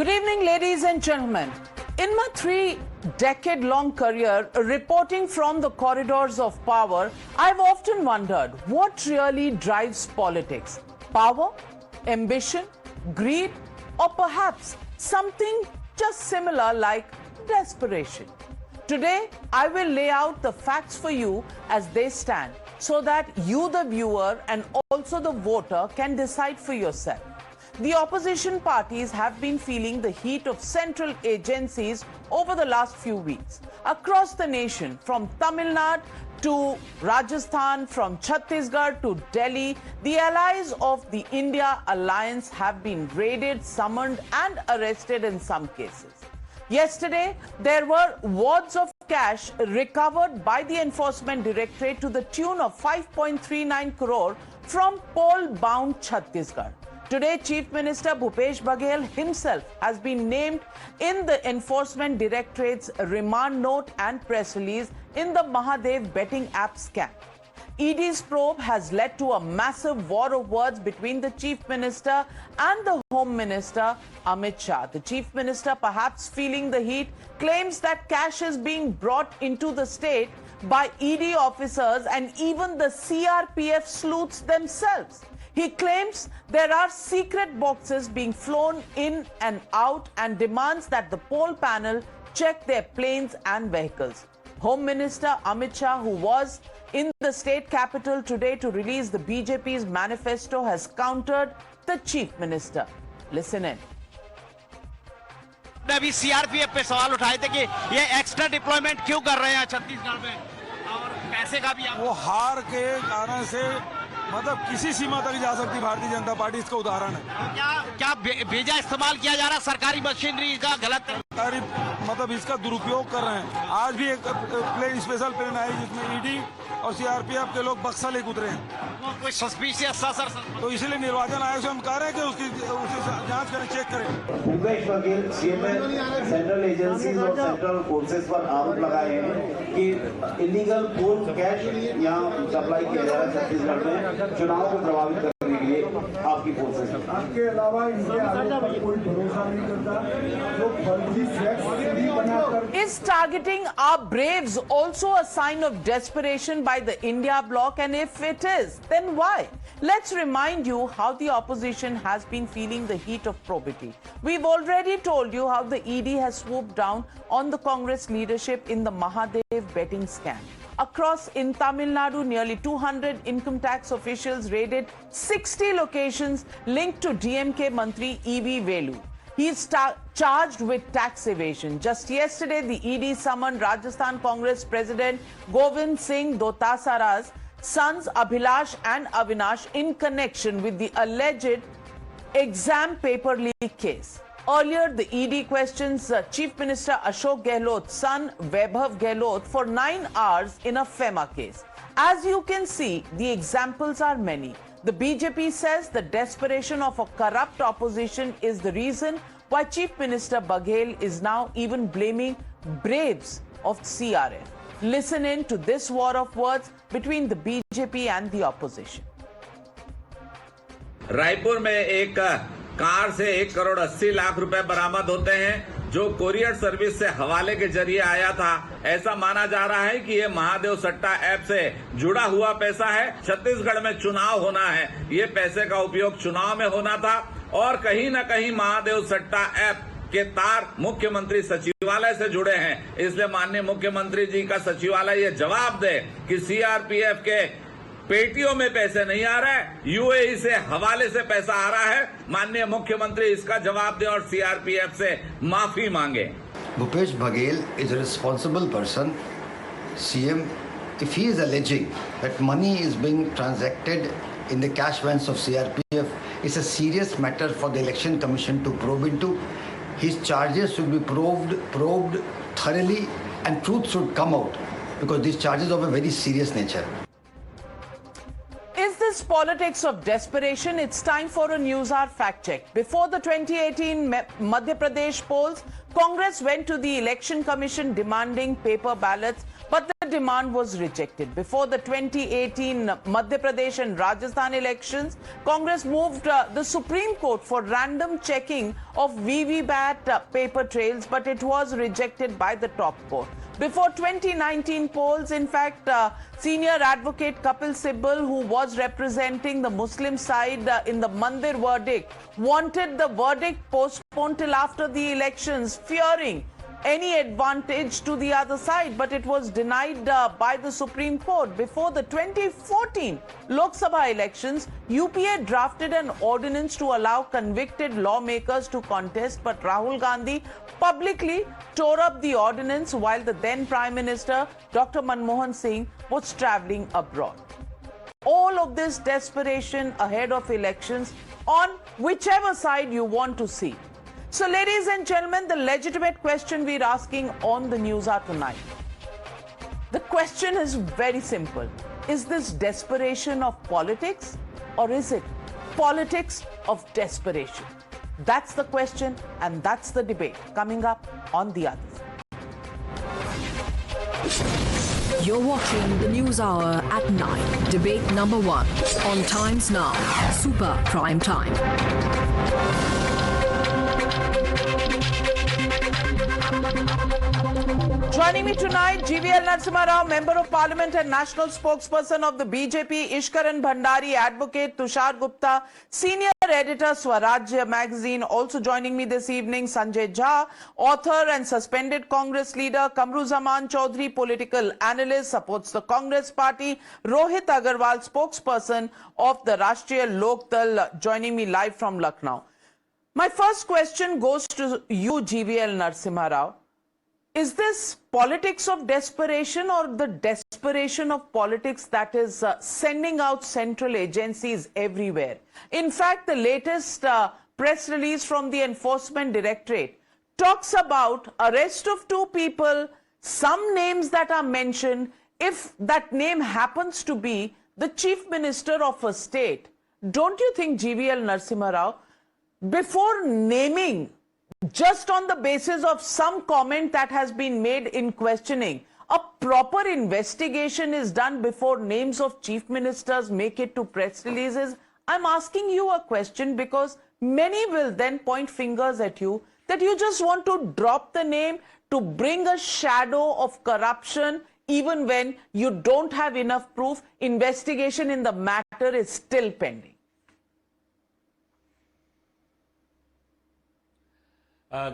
Good evening, ladies and gentlemen. In my 3-decade-long career reporting from the corridors of power, I've often wondered what really drives politics. Power, ambition, greed, or perhaps something just similar like desperation. Today, I will lay out the facts for you as they stand so that you, the viewer, and also the voter can decide for yourself. The opposition parties have been feeling the heat of central agencies over the last few weeks. Across the nation, from Tamil Nadu to Rajasthan, from Chhattisgarh to Delhi, the allies of the India Alliance have been raided, summoned and arrested in some cases. Yesterday, there were wads of cash recovered by the Enforcement Directorate to the tune of 5.39 crore from poll-bound Chhattisgarh. Today, Chief Minister Bhupesh Baghel himself has been named in the Enforcement Directorate's remand note and press release in the Mahadev Betting Scam. ED's probe has led to a massive war of words between the Chief Minister and the Home Minister, Amit Shah. The Chief Minister, perhaps feeling the heat, claims that cash is being brought into the state by ED officers and even the CRPF sleuths themselves. He claims there are secret boxes being flown in and out and demands that the poll panel check their planes and vehicles. Home Minister Amit Shah, who was in the state capital today to release the BJP's manifesto, has countered the Chief Minister. Listen in. अभी CRPF पे सवाल उठाए थे कि ये extra deployment क्यों कर रहे हैं छत्तीसगढ़ में और पैसे का भी वो हार के कारण से मतलब किसी सीमा तक जा सकती भारतीय जनता पार्टी, इसका उदाहरण है। क्या भेजा इस्तेमाल किया जा रहा है सरकारी मशीनरी का गलत सरकारी मतलब इसका दुरुपयोग कर रहे हैं। आज भी एक प्लेन स्पेशल प्लेन आई जिसमें ईडी और सीआरपीएफ के लोग बक्सा लेकर उतरे हैं। कोई सस्पिशियस सर तो इसीलिए निर्वाचन आयोग से हम कह रहे हैं कि उसकी जांच करें, चेक करें। भूपेश बघेल सीएम ने सेंट्रल एजेंसीज और सेंट्रल फोर्सेस पर आरोप लगाए हैं कि इलीगल पोल कैश यहाँ सप्लाई किया जा रहा है छत्तीसगढ़ में चुनाव को प्रभावित करने के लिए आपकी फोर्सेस। इसके अलावा इनके आरोप पर कोई भरोसा नहीं करता जो फर्जी फैक्ट बनाकर। Is targeting our braves also a sign of desperation by the India bloc? And if it is, then why? Let's remind you how the opposition has been feeling the heat of probity. We've already told you how the ED has swooped down on the Congress leadership in the Mahadev Betting Scam. Across in Tamil Nadu, nearly 200 income tax officials raided 60 locations linked to DMK Mantri E.V. Velu. He is charged with tax evasion. Just yesterday, the ED summoned Rajasthan Congress President Govind Singh Dotasara's sons Abhilash and Avinash in connection with the alleged exam paper leak case. Earlier, the ED questions Chief Minister Ashok Gehlot's son Vaibhav Gehlot for 9 hours in a FEMA case. As you can see, the examples are many. The BJP says the desperation of a corrupt opposition is the reason why Chief Minister Baghel is now even blaming braves of CRF. Listen in to this war of words between the BJP and the opposition. Raipur में एक car से 1 करोड़ 80 लाख रुपए बरामद होते हैं जो courier service से हवाले के जरिए आया था। ऐसा माना जा रहा है कि ये महादेव सट्टा ऐप से जुड़ा हुआ पैसा है। छत्तीसगढ़ में चुनाव होना है, ये पैसे का उपयोग चुनाव में होना था और कहीं न कहीं महादेव सट्टा ऐप के तार मुख्यमंत्री सचिवालय से जुड़े हैं। इसलिए माननीय मुख्यमंत्री जी का सचिवालय ये जवाब दे कि सीआरपीएफ के पेटियों में पैसे नहीं आ रहे, यूएई से हवाले से पैसा आ रहा है। माननीय मुख्यमंत्री इसका जवाब दें और सीआरपीएफ से माफी मांगे। Bhupesh Baghel is a responsible person. CM, if he is alleging that money is being transacted in the cash vans of CRPF, it's a serious matter for the Election Commission to probe into. His charges should be probed thoroughly and truth should come out because these charges are of a very serious nature. Is this politics of desperation? It's time for a NewsHour fact check. Before the 2018 Madhya Pradesh polls, Congress went to the Election Commission demanding paper ballots But the demand was rejected. Before the 2018 Madhya Pradesh and Rajasthan elections, Congress moved the Supreme Court for random checking of VVPAT paper trails, but it was rejected by the top court. Before 2019 polls, in fact, senior advocate Kapil Sibal, who was representing the Muslim side in the Mandir verdict, wanted the verdict postponed till after the elections, fearing any advantage to the other side, but it was denied by the Supreme Court. Before the 2014 Lok Sabha elections, UPA drafted an ordinance to allow convicted lawmakers to contest, but Rahul Gandhi publicly tore up the ordinance while the then Prime Minister Dr. Manmohan Singh was travelling abroad. All of this desperation ahead of elections on whichever side you want to see. So, ladies and gentlemen, the legitimate question we're asking on the NewsHour tonight. The question is very simple. Is this desperation of politics, or is it politics of desperation? That's the question, and that's the debate coming up on The Others. You're watching the NewsHour at 9. Debate number 1 on Times Now, Super Prime Time. Joining me tonight, GVL Narasimha Rao, Member of Parliament and National Spokesperson of the BJP, Ishkaran Bhandari, Advocate Tushar Gupta, Senior Editor Swarajya Magazine. Also joining me this evening, Sanjay Jha, author and suspended Congress leader, Kamruzaman Chaudhary, political analyst, supports the Congress party, Rohit Agarwal, spokesperson of the Rashtriya Lokdal, joining me live from Lucknow. My first question goes to you, GVL Narasimha Rao. Is this politics of desperation or the desperation of politics that is sending out central agencies everywhere? In fact, the latest press release from the Enforcement Directorate talks about arrest of 2 people, some names that are mentioned, if that name happens to be the Chief Minister of a state. Don't you think, GVL Narasimha Rao, before naming, just on the basis of some comment that has been made in questioning, a proper investigation is done before names of chief ministers make it to press releases? I'm asking you a question because many will then point fingers at you that you just want to drop the name to bring a shadow of corruption even when you don't have enough proof. Investigation in the matter is still pending.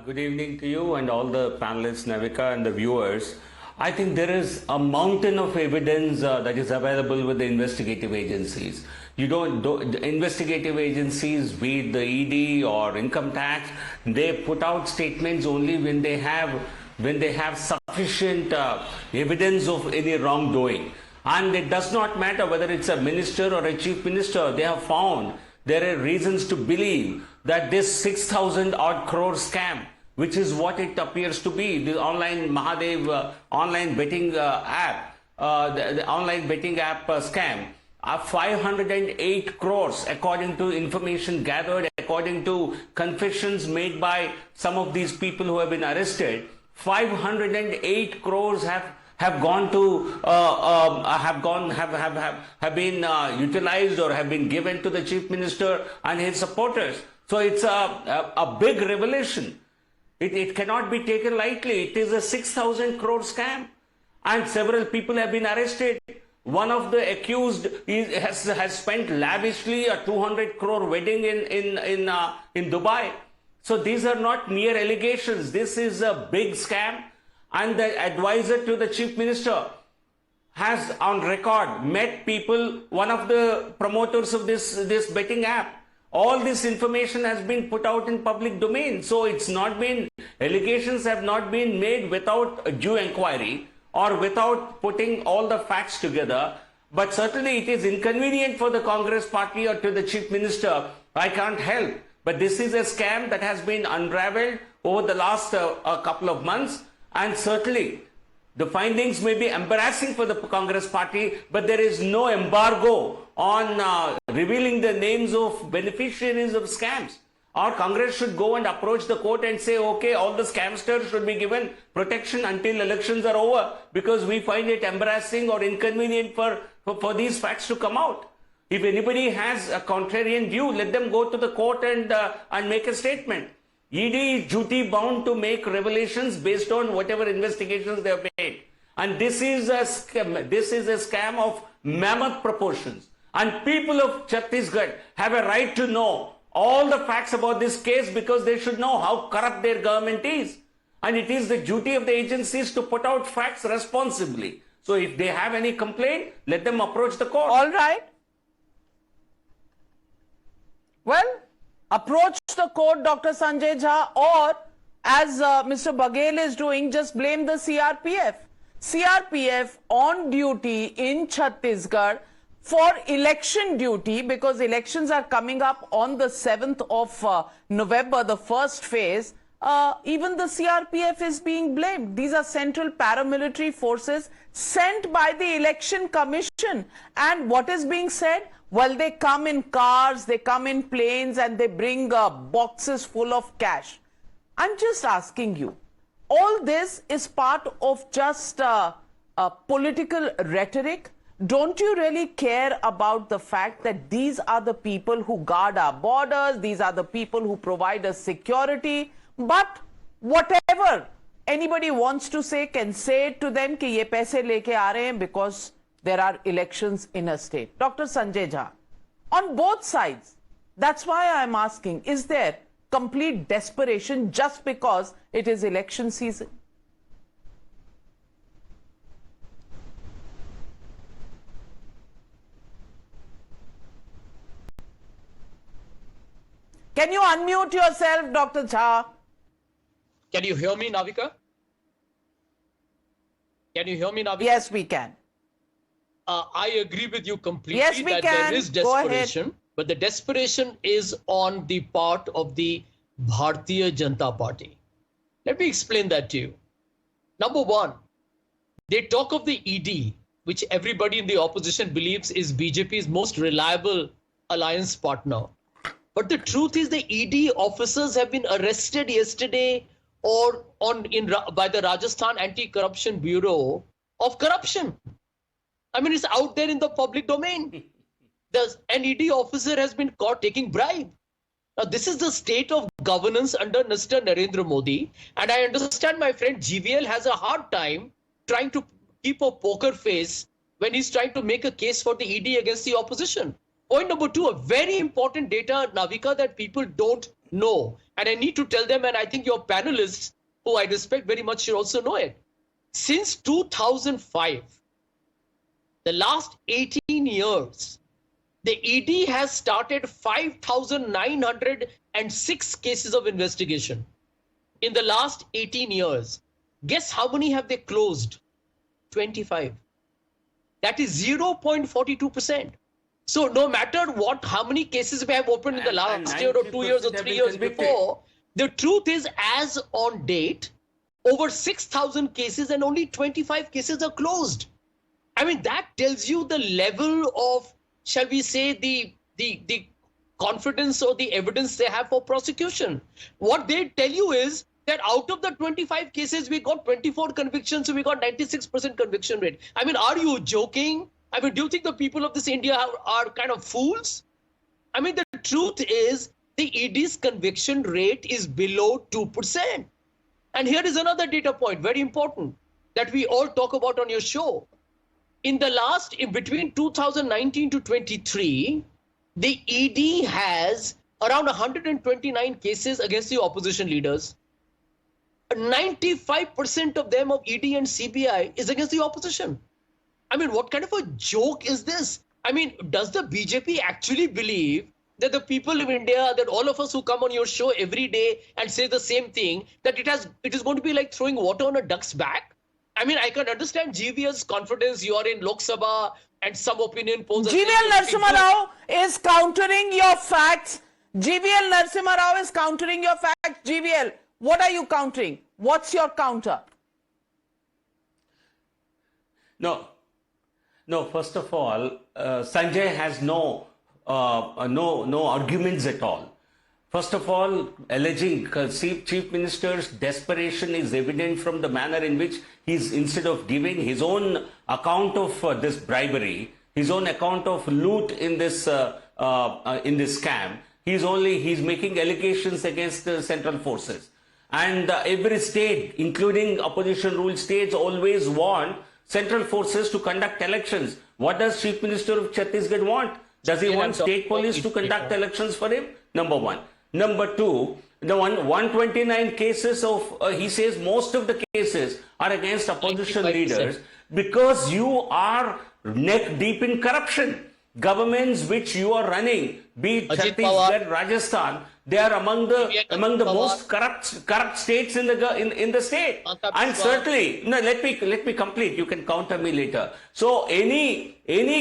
Good evening to you and all the panelists, Navika, and the viewers. I think there is a mountain of evidence that is available with the investigative agencies. The investigative agencies, be it the ED or income tax, they put out statements only when they have sufficient evidence of any wrongdoing. And it does not matter whether it's a minister or a chief minister. They have found there are reasons to believe that this 6,000 odd crore scam, which is what it appears to be, the online Mahadev online betting app, the online betting app scam, 508 crores according to information gathered, according to confessions made by some of these people who have been arrested. 508 crores have been utilized or have been given to the chief minister and his supporters. So it's a big revelation. It cannot be taken lightly. It is a 6,000 crore scam, and several people have been arrested. One of the accused has spent lavishly a 200 crore wedding in Dubai. So these are not mere allegations. This is a big scam. And the advisor to the chief minister has on record met people, one of the promoters of this betting app. All this information has been put out in public domain. So it's not been, allegations have not been made without a due inquiry or without putting all the facts together. But certainly it is inconvenient for the Congress party or to the chief minister. I can't help. But this is a scam that has been unraveled over the last a couple of months. And certainly, the findings may be embarrassing for the Congress party, but there is no embargo on revealing the names of beneficiaries of scams. Or Congress should go and approach the court and say, okay, all the scamsters should be given protection until elections are over, because we find it embarrassing or inconvenient for these facts to come out. If anybody has a contrarian view, let them go to the court and make a statement. ED is duty bound to make revelations based on whatever investigations they have made. And this is a scam of mammoth proportions. And people of Chhattisgarh have a right to know all the facts about this case, because they should know how corrupt their government is. And it is the duty of the agencies to put out facts responsibly. So if they have any complaint, let them approach the court. All right. Well, approach the court, Dr. Sanjay Jha, or as Mr. Baghel is doing, just blame the CRPF. CRPF on duty in Chhattisgarh for election duty, because elections are coming up on the 7th of November, the first phase. Even the CRPF is being blamed. These are central paramilitary forces sent by the Election Commission. And what is being said? Well, they come in cars, they come in planes, and they bring boxes full of cash. I'm just asking you, all this is part of just political rhetoric? Don't you really care about the fact that these are the people who guard our borders, these are the people who provide us security? But whatever anybody wants to say can say it to them कि ये पैसे लेके आ रहे हैं because there are elections in a state. Dr. Sanjay Jha, on both sides, that's why I'm asking, is there complete desperation just because it is election season? Can you unmute yourself, Dr. Jha? Can you hear me, Navika? Can you hear me, Navika? Yes, we can. I agree with you completely Yes, we that can. there is Go ahead. desperation, but the desperation is on the part of the Bharatiya Janata Party. Let me explain that to you. Number one, they talk of the ED, which everybody in the opposition believes is BJP's most reliable alliance partner. But the truth is the ED officers have been arrested yesterday by the Rajasthan Anti-Corruption Bureau of corruption. I mean, it's out there in the public domain. An ED officer has been caught taking bribe. Now, this is the state of governance under Mr. Narendra Modi. And I understand my friend GVL has a hard time trying to keep a poker face when he's trying to make a case for the ED against the opposition. Point number two, a very important data, Navika, that people don't know. And I need to tell them, and I think your panelists, who I respect very much, should also know it. Since 2005, the last 18 years, the ED has started 5,906 cases of investigation. In the last 18 years, guess how many have they closed? 25. That is 0.42%. So no matter how many cases we have opened in the last year or 2 years or 3 years before, the truth is, as on date, over 6,000 cases and only 25 cases are closed. I mean, that tells you the level of, shall we say, the confidence or the evidence they have for prosecution. What they tell you is that out of the 25 cases, we got 24 convictions, so we got 96% conviction rate. I mean, are you joking? I mean, do you think the people of this India are kind of fools? I mean, the truth is the ED's conviction rate is below 2%. And here is another data point, very important, that we all talk about on your show. In between 2019 to 23, the ED has around 129 cases against the opposition leaders. 95% of them of ED and CBI is against the opposition. I mean, what kind of a joke is this? I mean, does the BJP actually believe that the people of India, that all of us who come on your show every day and say the same thing, that it is going to be like throwing water on a duck's back? I mean, I can understand GVL's confidence. You are in Lok Sabha and some opinion polls. GVL Narasimha Rao is countering your facts. GVL Narasimha Rao is countering your facts. GVL, what are you countering? What's your counter? No, first of all, Sanjay has no arguments at all. First of all, alleging Chief Minister's desperation is evident from the manner in which he's, instead of giving his own account of this bribery, his own account of loot in this scam, he's making allegations against the central forces. And every state, including opposition-ruled states, always want central forces to conduct elections. What does Chief Minister of Chhattisgarh want? Does he want state police to conduct elections for him? Number one. Number two, the 129 cases of, he says most of the cases are against opposition 95%. Leaders because you are neck deep in corruption. Governments which you are running, be it Chhattisgarh, Rajasthan, they are among the most corrupt states in the state. And certainly, no, let me complete. You can counter me later. So any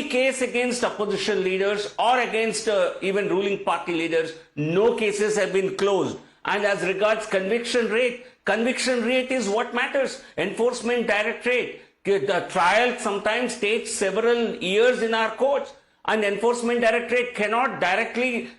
case against opposition leaders or against even ruling party leaders, no cases have been closed. And as regards conviction rate is what matters. Enforcement Directorate, the trial sometimes takes several years in our courts. And Enforcement Directorate cannot directly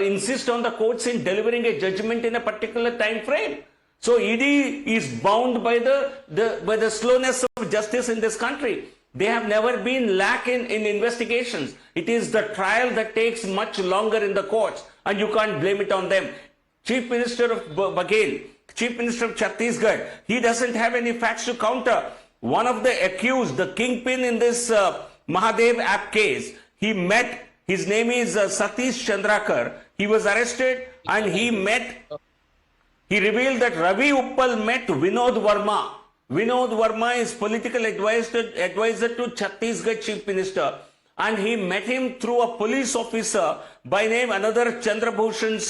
insist on the courts in delivering a judgment in a particular time frame. So ED is bound by the slowness of justice in this country. They have never been lack in investigations. It is the trial that takes much longer in the courts, and you can't blame it on them. Chief Minister of Baghel, Chief Minister of Chhattisgarh, he doesn't have any facts to counter. One of the accused, the kingpin in this Mahadev app case, his name is Satish Chandrakar. He was arrested and he revealed that Ravi Uppal met Vinod Verma. Vinod Verma is political advisor to Chhattisgarh Chief Minister, and he met him through a police officer by name another Chandrabhushan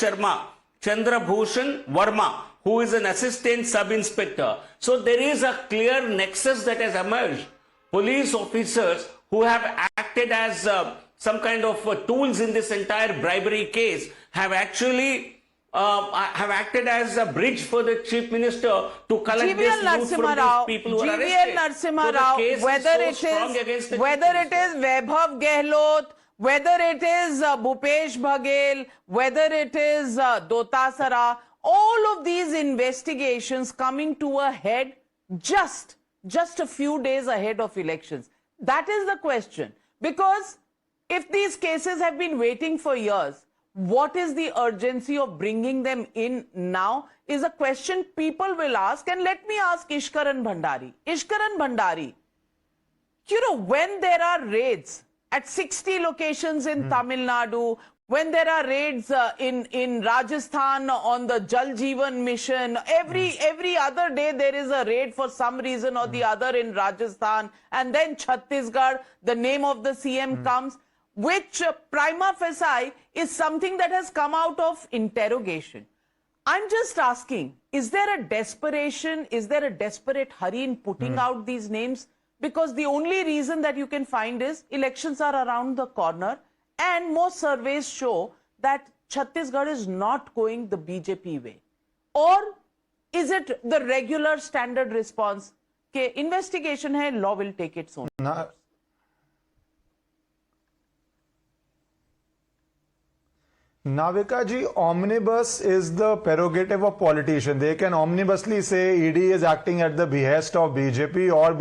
Verma, who is an assistant sub-inspector. So there is a clear nexus that has emerged. Police officers who have acted as some kind of tools in this entire bribery case have actually acted as a bridge for the Chief Minister to collect this loot from these people who are arrested. GVL Narasimha Rao, whether it is Vaibhav Gehlot, whether it is Bhupesh Baghel, whether it is Dotasara, all of these investigations coming to a head just a few days ahead of elections. That is the question. Because if these cases have been waiting for years, what is the urgency of bringing them in now is a question people will ask. And let me ask Ishkaran Bhandari. Ishkaran Bhandari, you know, when there are raids at 60 locations in Tamil Nadu, when there are raids in Rajasthan on the Jal Jeevan mission, every other day there is a raid for some reason or the other in Rajasthan, and then Chhattisgarh, the name of the CM comes, which prima facie is something that has come out of interrogation. I'm just asking, is there a desperation, is there a desperate hurry in putting out these names? Because the only reason that you can find is elections are around the corner, and most surveys show that Chhattisgarh is not going the BJP way. Or is it the regular standard response? Okay, investigation hai, law will take its own. Navika ji, omnibus is the prerogative of politicians. They can omnibussly say ED is acting at the behest of BJP, or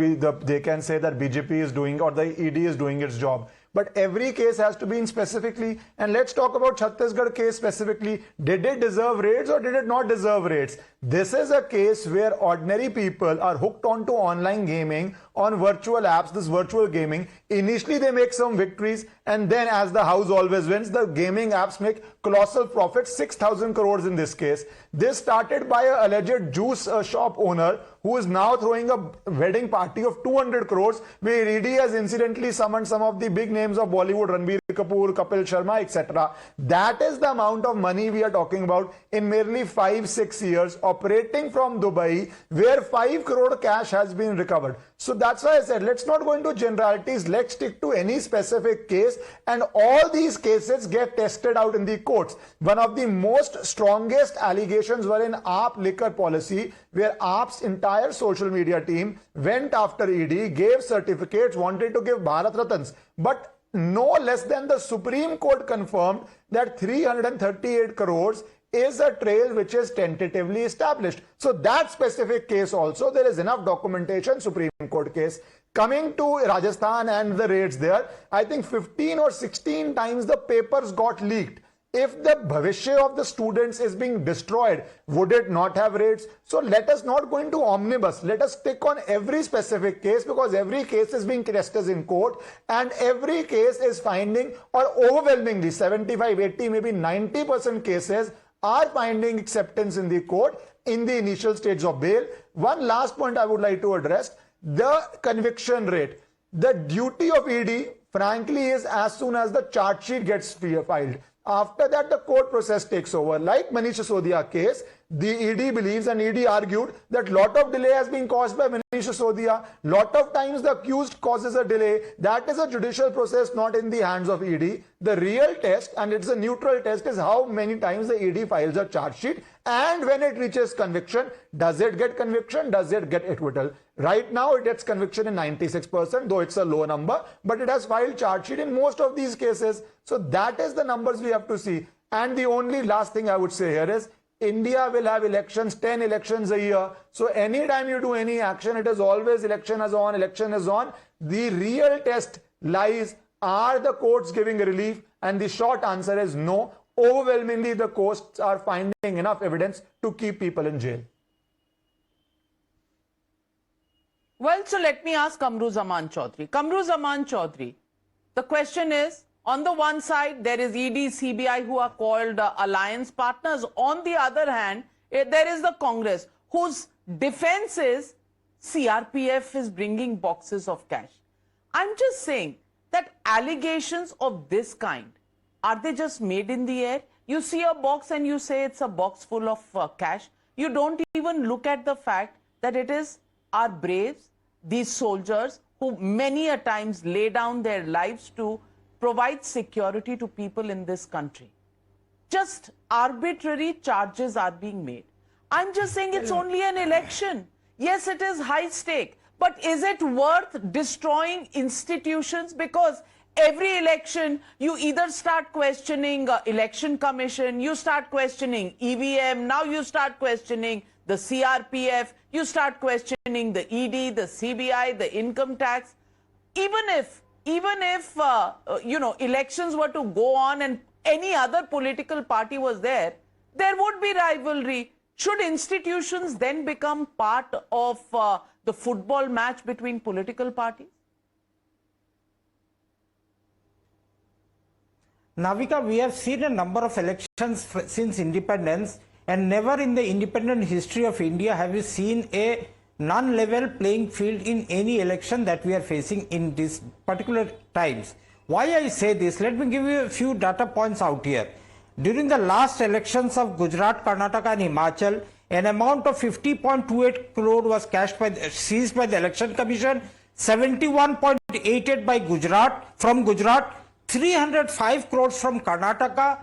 they can say that BJP is doing, or the ED is doing its job. But every case has to be in specifically. And let's talk about Chhattisgarh case specifically. Did it deserve raids or did it not deserve raids? This is a case where ordinary people are hooked onto online gaming, on virtual apps, this virtual gaming. Initially, they make some victories, and then, as the house always wins, the gaming apps make colossal profits, 6,000 crores in this case. This started by an alleged juice shop owner who is now throwing a wedding party of 200 crores, where ED has incidentally summoned some of the big names of Bollywood, Ranbir Kapoor, Kapil Sharma, etc. That is the amount of money we are talking about in merely 5-6 years, operating from Dubai, where 5 crore cash has been recovered. So that's why I said, let's not go into generalities, let's stick to any specific case, and all these cases get tested out in the courts. One of the most strongest allegations were in AAP liquor policy, where AAP's entire social media team went after ED, gave certificates, wanted to give Bharat Ratans. But no less than the Supreme Court confirmed that 338 crores is a trail which is tentatively established. So that specific case also, there is enough documentation, Supreme Court case. Coming to Rajasthan and the raids there, I think 15 or 16 times the papers got leaked. If the bhavishya of the students is being destroyed, would it not have raids? So let us not go into omnibus. Let us stick on every specific case, because every case is being tested in court and every case is finding, or overwhelmingly 75, 80, maybe 90% cases are finding acceptance in the court in the initial stage of bail. One last point I would like to address, the conviction rate. The duty of ED, frankly, is as soon as the charge sheet gets filed. After that, the court process takes over. Like Manish Sisodia case, the ED believes, and ED argued, that lot of delay has been caused by Manish Sisodia. Lot of times the accused causes a delay. That is a judicial process, not in the hands of ED. The real test, and it's a neutral test, is how many times the ED files a charge sheet, and when it reaches conviction, does it get conviction, does it get acquittal? Right now it gets conviction in 96%, though it's a low number, but it has filed charge sheet in most of these cases. So that is the numbers we have to see. And the only last thing I would say here is, India will have elections, 10 elections a year. So anytime you do any action, it is always election is on, election is on. The real test lies, are the courts giving relief? And the short answer is no. Overwhelmingly, the courts are finding enough evidence to keep people in jail. Well, so let me ask Kamru Zaman Chaudhary. Kamru Zaman Chaudhary, the question is, on the one side, there is ED, CBI who are called alliance partners. On the other hand, there is the Congress whose defense is CRPF is bringing boxes of cash. I'm just saying that allegations of this kind, are they just made in the air? You see a box and you say it's a box full of cash. You don't even look at the fact that it is our braves, these soldiers who many a times lay down their lives to provide security to people in this country. Just arbitrary charges are being made. I'm just saying it's only an election. Yes, it is high stake, but is it worth destroying institutions? Because every election, you either start questioning election commission, you start questioning EVM, now you start questioning the CRPF, you start questioning the ED, the CBI, the income tax. Even if elections were to go on and any other political party was there, there would be rivalry. Should institutions then become part of the football match between political parties? Navika, we have seen a number of elections since independence, and never in the independent history of India have we seen a non-level playing field in any election that we are facing in these particular times. Why I say this? Let me give you a few data points out here. During the last elections of Gujarat, Karnataka and Himachal, an amount of 50.28 crore was seized by the Election Commission, 71.88 by from Gujarat, 305 crores from Karnataka.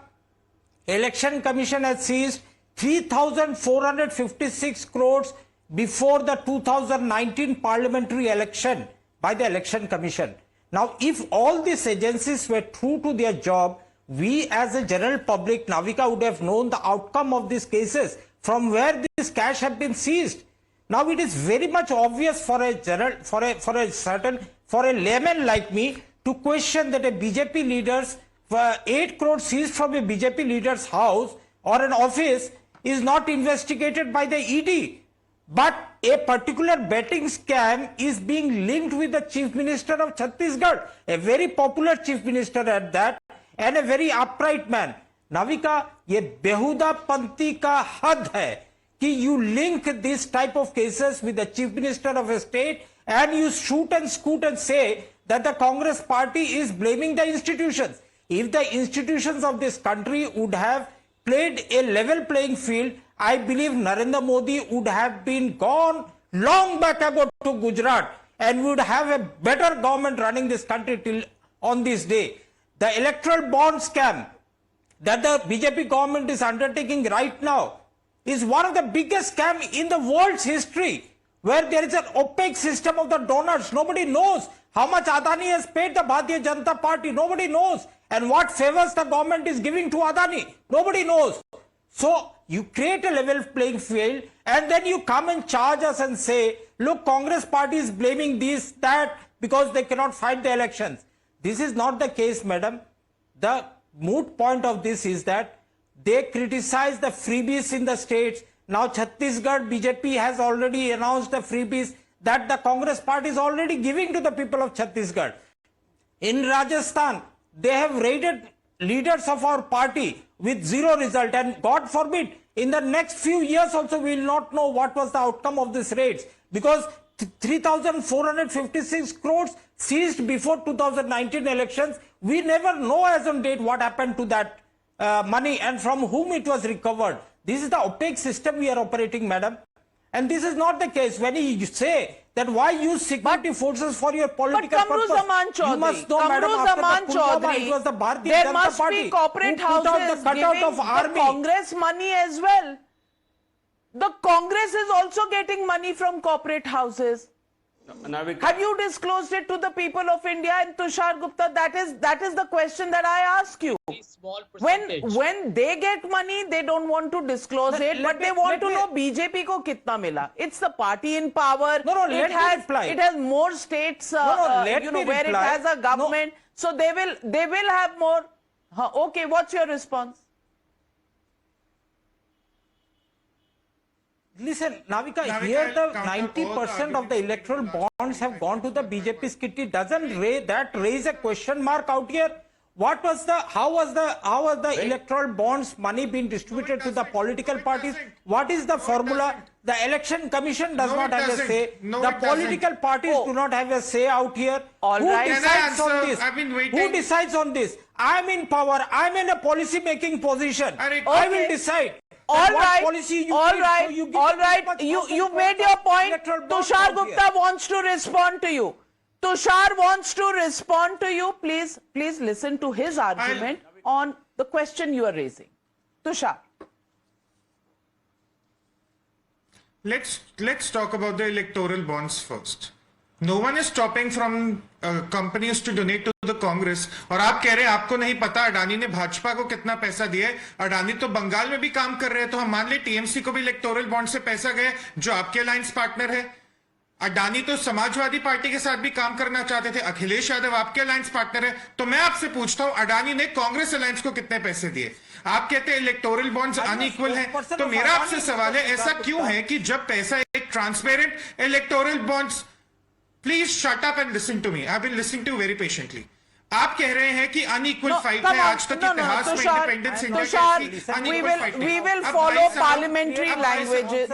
Election Commission has seized 3,456 crores before the 2019 parliamentary election by the Election Commission. Now, if all these agencies were true to their job, we as a general public, Navika, would have known the outcome of these cases, from where this cash had been seized. Now, it is very much obvious for a layman like me to question that a BJP leader's 8 crores seized from a BJP leader's house or an office is not investigated by the ED. But a particular betting scam is being linked with the Chief Minister of Chhattisgarh, a very popular Chief Minister at that, and a very upright man. Navika, ये बेहुदा पंथी का हद है कि you link this type of cases with the Chief Minister of a state and you shoot and scoot and say that the Congress party is blaming the institutions. If the institutions of this country would have played a level playing field, I believe Narendra Modi would have been gone long back ago to Gujarat and would have a better government running this country till on this day. The electoral bond scam that the BJP government is undertaking right now is one of the biggest scams in the world's history. where there is an opaque system of the donors. Nobody knows how much Adani has paid the Bharatiya Janata Party. Nobody knows. And what favors the government is giving to Adani. Nobody knows. So you create a level playing field and then you come and charge us and say, look, Congress party is blaming this, that, because they cannot fight the elections. This is not the case, madam. The moot point of this is that they criticize the freebies in the states. Now Chhattisgarh BJP has already announced the freebies that the Congress party is already giving to the people of Chhattisgarh. In Rajasthan, they have raided leaders of our party with zero result, and God forbid, in the next few years also we will not know what was the outcome of these raids, because 3,456 crores seized before 2019 elections. We never know as on date what happened to that money and from whom it was recovered. This is the opaque system we are operating, madam. And this is not the case. When you say that why use security forces for your political purpose, you must know, madam, after the Pulwama, it was the Bharatiya Janata Party be corporate who put out houses the cutout of giving army. the Congress money as well. The Congress is also getting money from corporate houses. Navika, Have you disclosed it to the people of India? And Tushar Gupta, that is the question that I ask you. Small percentage. When they get money, they don't want to disclose it, but they want to know BJP ko kitna mila. It's the party in power. It has more states where it has a government. So they will have more. Okay, what's your response? Listen, Navika, here the 90% of the electoral bonds have gone to the BJP's kitty. Doesn't raise a question mark out here? How was the electoral bonds money being distributed to the political parties? What is the formula? The election commission does not have a say. The political parties do not have a say out here. Who decides on this? Who decides on this? I'm in power. I'm in a policy making position. I will decide. All right. You made your point. Tushar Gupta wants to respond to you. Tushar wants to respond to you. Please listen to his argument on the question you are raising. Tushar. Let's talk about the electoral bonds first. No one is stopping from companies to donate to the Congress. और आप कह रहे हैं आपको नहीं पता अडानी ने भाजपा को कितना पैसा दिया है. अडानी तो बंगाल में भी काम कर रहे हैं, तो हम मान ले टीएमसी को भी इलेक्टोरल बॉन्ड से पैसा गया जो आपके अलायंस पार्टनर है. अडानी तो समाजवादी पार्टी के साथ भी काम करना चाहते थे. अखिलेश यादव आपके अलायंस पार्टनर है. तो मैं आपसे पूछता हूं अडानी ने कांग्रेस अलायंस को कितने पैसे दिए? आप कहते हैं इलेक्टोरल बॉन्ड्स अनइक्वल हैं. तो मेरा आपसे सवाल है ऐसा क्यों है कि जब पैसा एक transparent electoral bonds Please shut up and listen to me. I've been listening to you very patiently. आप कह रहे हैं कि अनइक्वल फाइट है आज तक इतिहास में independence India we will follow parliamentary languages.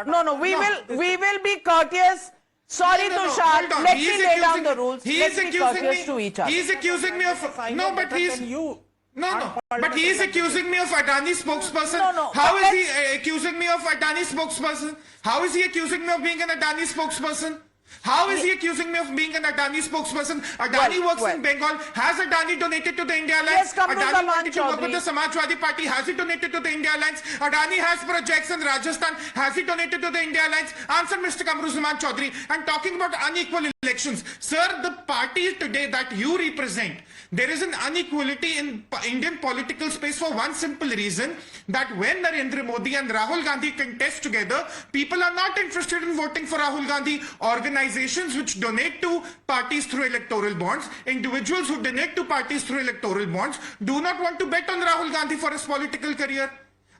No, we will be courteous. Sorry, Tushar. Let me lay down the rules. Let's be courteous to each other. He's accusing me of but he is accusing me of Adani spokesperson. How is he accusing me of Adani spokesperson? How is he accusing me of being an Adani spokesperson? How is he accusing me of being an Adani spokesperson? Adani works in Bengal. Has Adani donated to the India Alliance? Adani wanted to work with the Samajwadi Party. Has he donated to the India Alliance? Adani has projects in Rajasthan. Has he donated to the India Alliance? Answer, Mr. Kamruzaman Chaudhary. And talking about unequal elections. Sir, the party today that you represent, there is an inequality in Indian political space for one simple reason, that when Narendra Modi and Rahul Gandhi contest together, people are not interested in voting for Rahul Gandhi. Organizations which donate to parties through electoral bonds, individuals who donate to parties through electoral bonds, do not want to bet on Rahul Gandhi for his political career.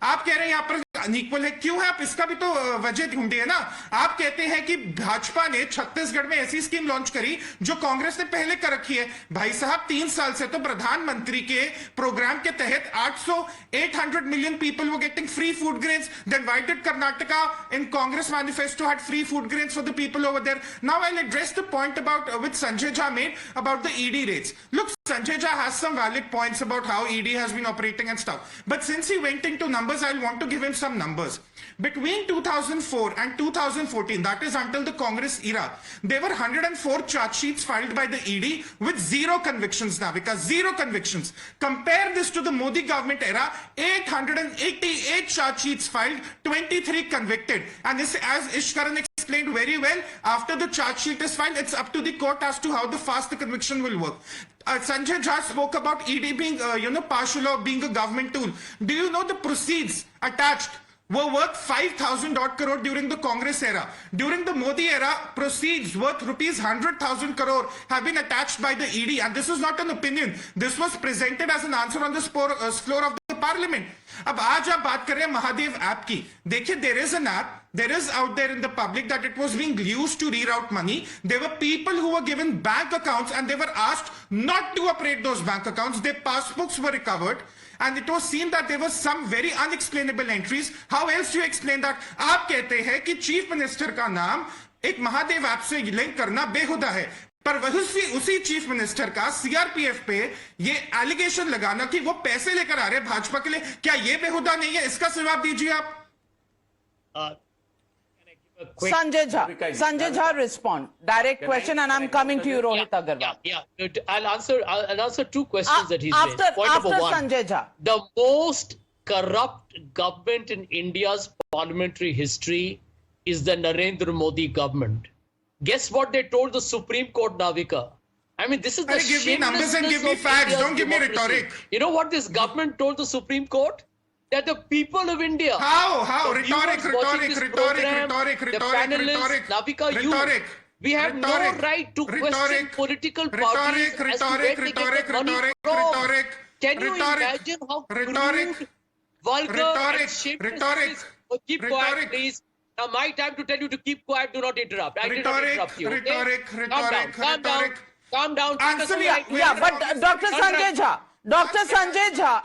आप कह रहे हैं यहाँ पर unequal है, क्यों है? आप इसका भी तो वजह ढूंढिए ना. आप कहते हैं कि भाजपा ने छत्तीसगढ़ में ऐसी स्कीम लॉन्च करी जो कांग्रेस ने पहले कर रखी है. भाई साहब 3 साल से तो प्रधानमंत्री के प्रोग्राम के तहत 800 million people were getting free food grains. Then why did Karnataka in Congress manifesto had free food grains for the people over there? Now I'll address the point about which Sanjay Jha made about the ED raids. Look, Sanjay Jha has some valid points about how ED has been operating and stuff. But since he went into numbers, I'll want to give him some numbers. Between 2004 and 2014, that is until the Congress era, there were 104 charge sheets filed by the ED with 0 convictions, Navika, 0 convictions. Compare this to the Modi government era, 888 charge sheets filed, 23 convicted. And this, as Ishkaran explained very well. After the charge sheet is filed, it's up to the court as to how fast the conviction will work. Sanjay Jha spoke about ED being, partial or being a government tool. Do you know the proceeds attached were worth 5,000 odd crore during the Congress era? During the Modi era, proceeds worth rupees 100,000 crore have been attached by the ED. And this is not an opinion. This was presented as an answer on the floor of the parliament. अब आज आप बात कर रहे हैं Mahadev app की. देखिए, there is an app. There is out there in the public that it was being used to reroute money. There were people who were given bank accounts and they were asked not to operate those bank accounts. Their passbooks were recovered. And it was seen that there were some very unexplainable entries. How else do you explain that? आप कहते हैं कि chief minister का नाम एक Mahadev app से link करना बेहुदा है, पर वही उसी चीफ मिनिस्टर का सीआरपीएफ पे ये एलिगेशन लगाना कि वो पैसे लेकर आ रहे हैं भाजपा के लिए, क्या ये बेहुदा नहीं है? इसका जवाब दीजिए आप. Sanjay Jha respond. Direct question, and I'm coming to you, Rohit Agarwal. Yeah. I'll answer two questions that he's raised. Point after number one, Sanjay Jha. The most corrupt government in India's parliamentary history is the Narendra Modi government. Guess what they told the Supreme Court, Navika? I mean, this is the give me numbers and give me facts. Don't give me rhetoric. You know what this government told the Supreme Court? That the people of India. How? Rhetoric. Navika, we have no right to question political parties as to where they get the money from. Can you imagine how crude, vulgar, and shameless it is? Oh, keep quiet, please. Now, my time to tell you to keep quiet. Do not interrupt. I did not interrupt you. Okay? Calm down. Answer me. Yeah, but Dr. Sanjay Jha,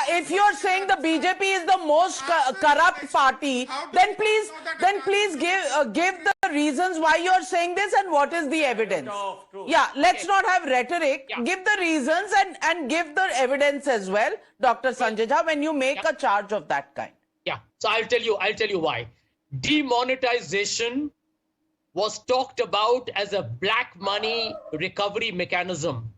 if you're saying the BJP is the most corrupt party, then please give the reasons why you're saying this and what is the evidence. Yeah, let's not have rhetoric. Yeah. Give the reasons and give the evidence as well, Dr. Sanjay Jha, when you make a charge of that kind. Yeah, so I'll tell you why. Demonetization was talked about as a black money recovery mechanism.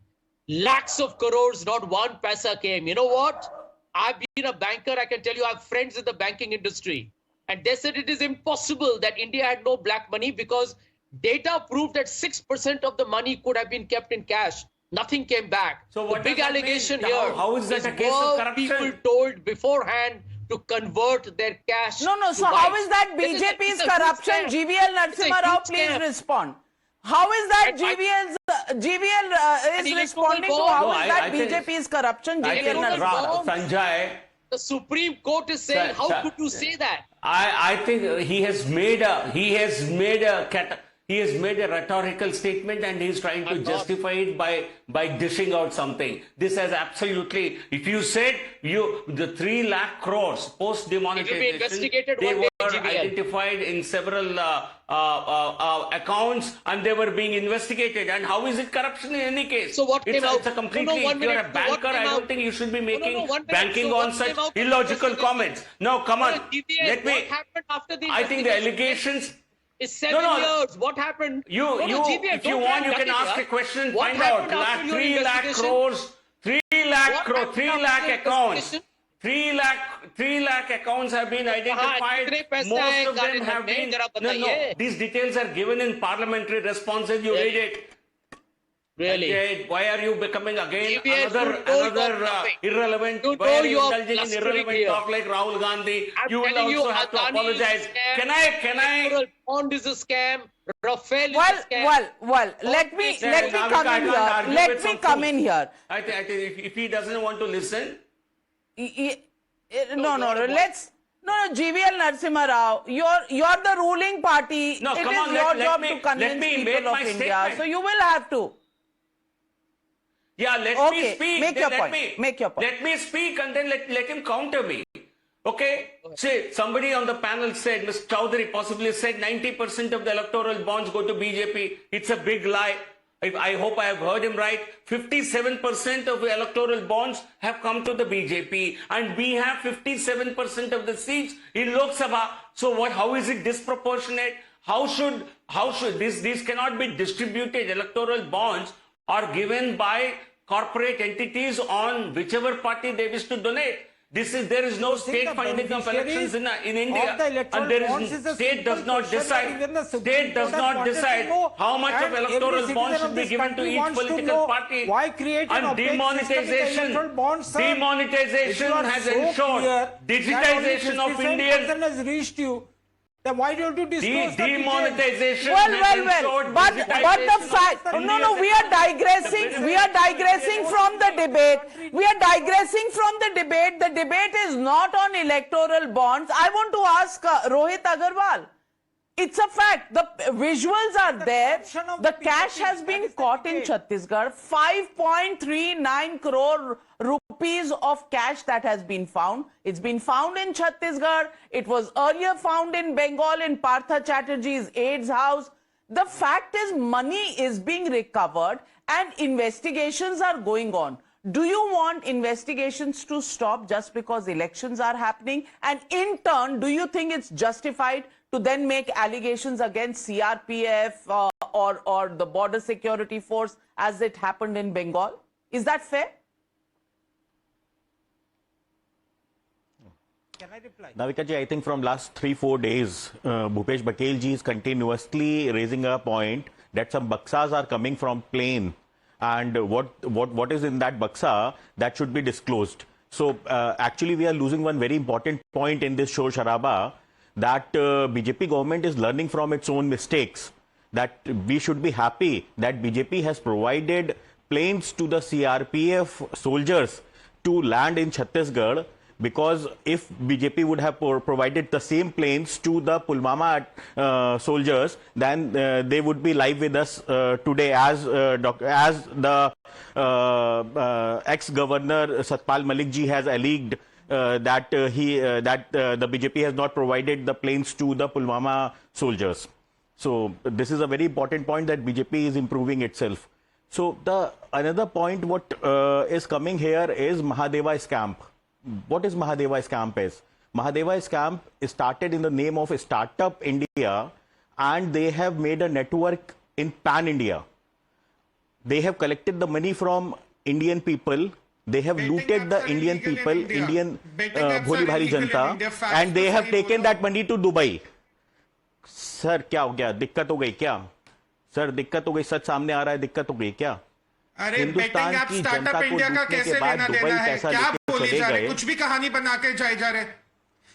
Lakhs of crores, not one paisa came. You know what? I've been a banker. I can tell you I have friends in the banking industry. And they said it is impossible that India had no black money because data proved that 6% of the money could have been kept in cash. Nothing came back. So what the big allegation here how is that a case of corruption? People told beforehand to convert their cash. No. So how is that BJP's corruption? GVL Narasimha Rao, please respond. How is that GVL is responding to how is that BJP's corruption? GVL Narasimha Rao. Sanjay, the Supreme Court is saying, how could you say that? I think he has made a rhetorical statement and he's trying to justify it by dishing out something. This has absolutely, if you said the 3 lakh crores post demonetization, they were identified in several accounts and they were being investigated. And how is it corruption in any case? So what came out? It's a completely, if you're a banker, I don't think you should be making banking on such illogical comments. No, come on. Let me, I think the allegations, it's 7 years. What happened? If you want, you can ask a question, find out. 3 lakh crores, 3 lakh accounts. 3 lakh accounts have been identified. Most of them have been. No. These details are given in parliamentary responses. You read it. Really? Why are you becoming again another irrelevant? Why are you indulging in irrelevant talk like Rahul Gandhi? You will also have to apologize. Can I? Bond is a scam. Rafale is a scam. Well. Let me come in here. Let me come in here. I think if he doesn't want to listen. No. GVL Narasimha Rao, you're the ruling party. No, it come is on, your let job me to convince people of India. Statement. So you will have to. Yeah, let me speak. Make your point. Let me speak and then let him counter me. Okay? Say, somebody on the panel said, Mr. Chowdhury possibly said 90% of the electoral bonds go to BJP. It's a big lie. I hope I have heard him right. 57% of the electoral bonds have come to the BJP and we have 57% of the seats in Lok Sabha. So how is it disproportionate? How should these cannot be distributed? Electoral bonds are given by corporate entities on whichever party they wish to donate. There is no state funding of elections in India, and state does not decide. State does not decide how much of electoral bonds should be given to each political party. Why create and demonetization has ensured digitization of Indian. Has reached you. Then why don't you disclose demonetization? Well. But the fact, no, we are digressing. We are digressing from the debate. We are digressing from the debate. The debate is not on electoral bonds. I want to ask Rohit Agarwal. It's a fact. The visuals are there. The cash has been caught in Chhattisgarh. 5.39 crore rupees of cash that has been found. It's been found in Chhattisgarh. It was earlier found in Bengal in Partha Chatterjee's aide's house. The fact is money is being recovered and investigations are going on. Do you want investigations to stop just because elections are happening? And in turn, do you think it's justified to then make allegations against CRPF or the border security force as it happened in Bengal? Is that fair? Can I reply? Navika ji, I think from last 3-4 days, Bhupesh Bakel ji is continuously raising a point that some baksas are coming from plane, and what is in that baksa that should be disclosed. So actually we are losing one very important point in this show Sharaba, that BJP government is learning from its own mistakes, that we should be happy that BJP has provided planes to the CRPF soldiers to land in Chhattisgarh, because if BJP would have provided the same planes to the Pulwama soldiers, then they would be live with us today, as the ex-governor Satpal Malik ji has alleged that the BJP has not provided the planes to the Pulwama soldiers. So this is a very important point, that BJP is improving itself. So the another point what is coming here is Mahadeva scam. What is Mahadeva scam is? Mahadeva scam is started in the name of Startup India, and they have made a network in Pan India. They have collected the money from Indian people. They have looted the Indian people, Indian Bholi Bhari Janta, and they have taken that money to Dubai. Sir, क्या हो गया? दिक्कत हो गई क्या? Sir, दिक्कत हो गई, सच सामने आ रहा है, दिक्कत हो गई क्या? अरे बेटिंग आप स्टार्टअप इंडिया का कैसे लेना देना है? क्या बोले जा रहे? कुछ भी कहानी बना के जाए जा रहे।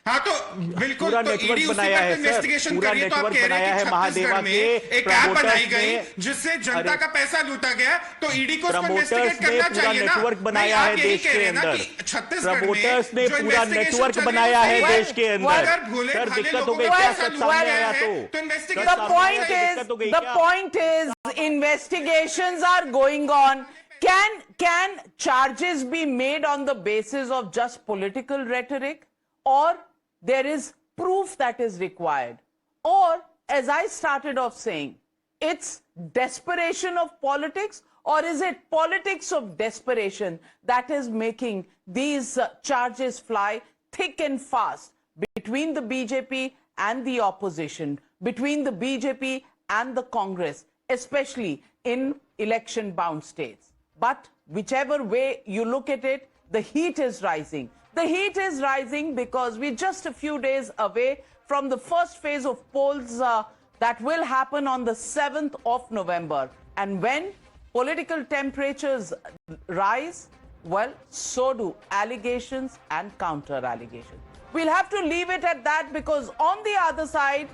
हाँ तो बिल्कुल, तो ईडी उसके बाद इन्वेस्टिगेशन करिए। तो आप कह रहे हैं कि छत्तीसगढ़ में एक ऐप बनाई गई जिससे जनता का पैसा लूटा गया, तो ईडी को उसको इन्वेस्टिगेट करना चाहिए ना। नेटवर्क बनाया है देश के अंदर, प्रमोटर्स ने पूरा नेटवर्क बनाया है देश के अंदर। सर, दिक्कत हो गई क्या? सच सामने आया तो the point is investigations are going on. Can charges be made on the basis of just political rhetoric, or there is proof that is required? Or, as I started off saying, it's desperation of politics, or is it politics of desperation that is making these charges fly thick and fast between the BJP and the opposition, between the BJP and the Congress, especially in election-bound states? But whichever way you look at it, the heat is rising. The heat is rising because we're just a few days away from the first phase of polls that will happen on the 7th of November. And when political temperatures rise, well, so do allegations and counter-allegations. We'll have to leave it at that, because on the other side,